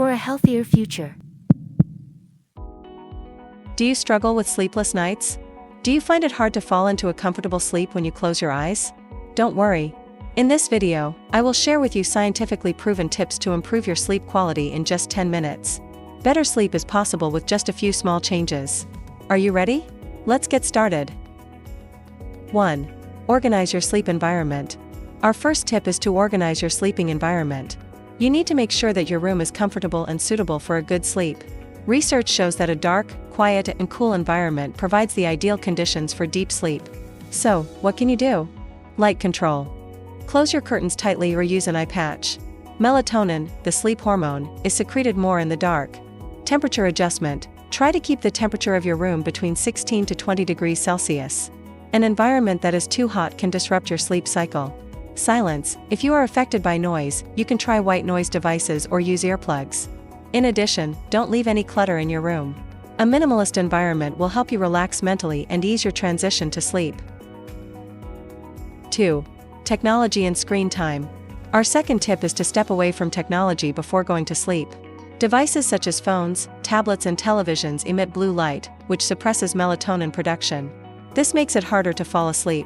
for a healthier future. Do you struggle with sleepless nights? Do you find it hard to fall into a comfortable sleep when you close your eyes? Don't worry. In this video, I will share with you scientifically proven tips to improve your sleep quality in just 10 minutes. Better sleep is possible with just a few small changes. Are you ready? Let's get started. 1. Organize your sleep environment. Our first tip is to organize your sleeping environment. You need to make sure that your room is comfortable and suitable for a good sleep. Research shows that a dark, quiet, and cool environment provides the ideal conditions for deep sleep. So, what can you do? Light control. Close your curtains tightly or use an eye patch. Melatonin, the sleep hormone, is secreted more in the dark. Temperature adjustment. Try to keep the temperature of your room between 16 to 20 degrees Celsius. An environment that is too hot can disrupt your sleep cycle. Silence. If you are affected by noise, you can try white noise devices or use earplugs. In addition, don't leave any clutter in your room. A minimalist environment will help you relax mentally and ease your transition to sleep. 2. Technology and screen time. Our second tip is to step away from technology before going to sleep. Devices such as phones, tablets, and televisions emit blue light, which suppresses melatonin production. This makes it harder to fall asleep.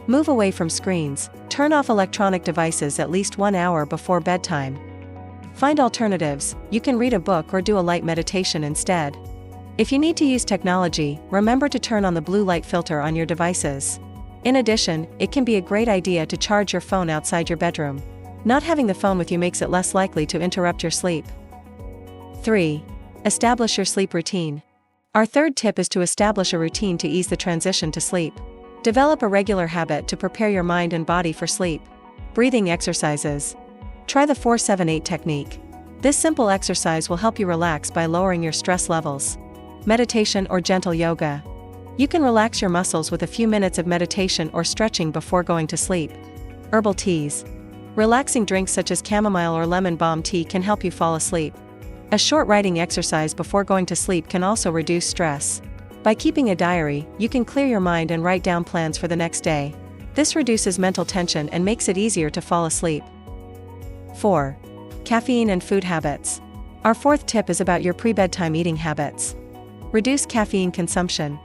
Move away from screens. Turn off electronic devices at least 1 hour before bedtime. Find alternatives. You can read a book or do a light meditation instead. If you need to use technology, remember to turn on the blue light filter on your devices. In addition, it can be a great idea to charge your phone outside your bedroom. Not having the phone with you makes it less likely to interrupt your sleep. 3. Establish your sleep routine. Our third tip is to establish a routine to ease the transition to sleep. Develop a regular habit to prepare your mind and body for sleep. Breathing exercises. Try the 4-7-8 technique. This simple exercise will help you relax by lowering your stress levels. Meditation or gentle yoga. You can relax your muscles with a few minutes of meditation or stretching before going to sleep. Herbal teas. Relaxing drinks such as chamomile or lemon balm tea can help you fall asleep. A short writing exercise before going to sleep can also reduce stress. By keeping a diary, you can clear your mind and write down plans for the next day. This reduces mental tension and makes it easier to fall asleep. 4. Caffeine and food habits. Our fourth tip is about your pre-bedtime eating habits. Reduce caffeine consumption.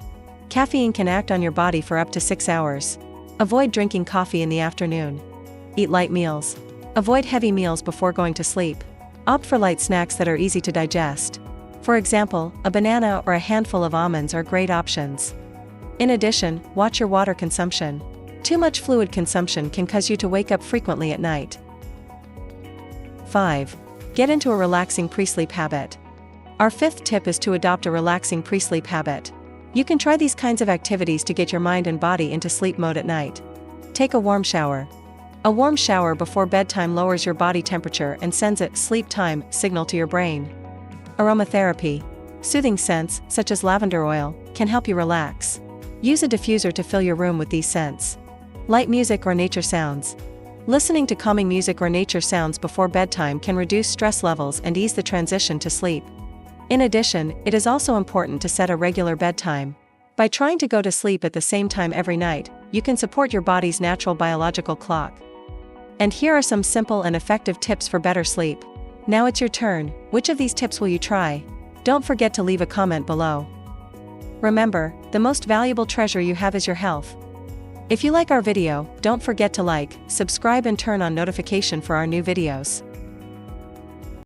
Caffeine can act on your body for up to 6 hours. Avoid drinking coffee in the afternoon. Eat light meals. Avoid heavy meals before going to sleep. Opt for light snacks that are easy to digest. For example, a banana or a handful of almonds are great options. In addition, watch your water consumption. Too much fluid consumption can cause you to wake up frequently at night. 5. Get into a relaxing pre-sleep habit. Our fifth tip is to adopt a relaxing pre-sleep habit. You can try these kinds of activities to get your mind and body into sleep mode at night. Take a warm shower. A warm shower before bedtime lowers your body temperature and sends a sleep time signal to your brain. Aromatherapy. Soothing scents, such as lavender oil, can help you relax. Use a diffuser to fill your room with these scents. Light music or nature sounds. Listening to calming music or nature sounds before bedtime can reduce stress levels and ease the transition to sleep. In addition, it is also important to set a regular bedtime. By trying to go to sleep at the same time every night, you can support your body's natural biological clock. And here are some simple and effective tips for better sleep. Now it's your turn. Which of these tips will you try? Don't forget to leave a comment below. Remember, the most valuable treasure you have is your health. If you like our video, don't forget to like, subscribe and turn on notification for our new videos.